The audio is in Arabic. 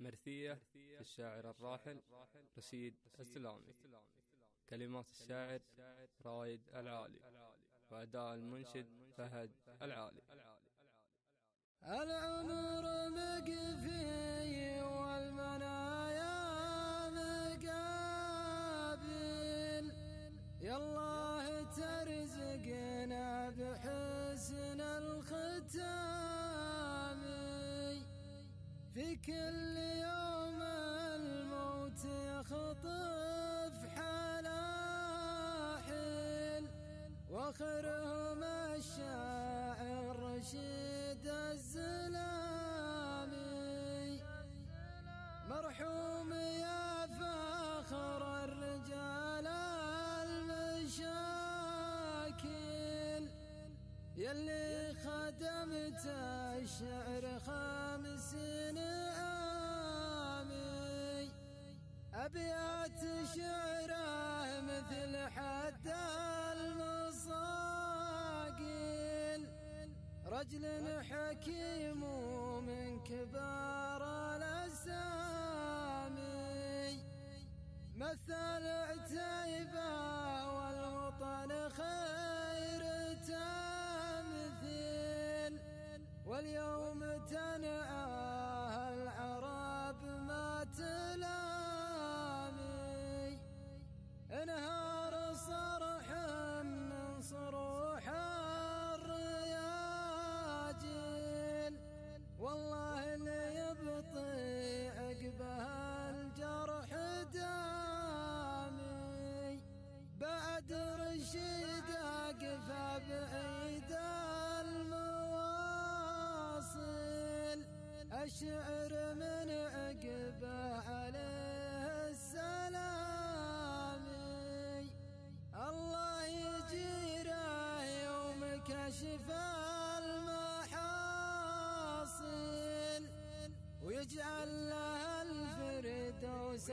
مرثية للشاعر الراحل رشيد السلامي. كلمات الشاعر رايد العالي، وأداء المنشد فهد العالي. العمر مقفي والمنايا مقابل، يالله ترزقنا بحسن الختام. في كل يوم الموت يخطف حلاحل، واخرهم الشاعر رشيد السلامي. مرحوم يا فخر الرجال المشاكل، يلي خدمت الشعر 50 عامي. أبيات شعره مثل حد المصاقل، رجل حكيم من كبار الأسامي. مثل عتيبة والوطن خير تمثيل، واليوم تنعاه العرب ما تلامي. انهار صرح من صروح الرياجل، والله اللي يبطي عقبها الجرح دامي. بعد رشيد اقفى بعيد المواصل، الشعر من عقبه عليه السلامي. الله يجيره يوم كشف المحاصيل، ويجعل لها الفردوس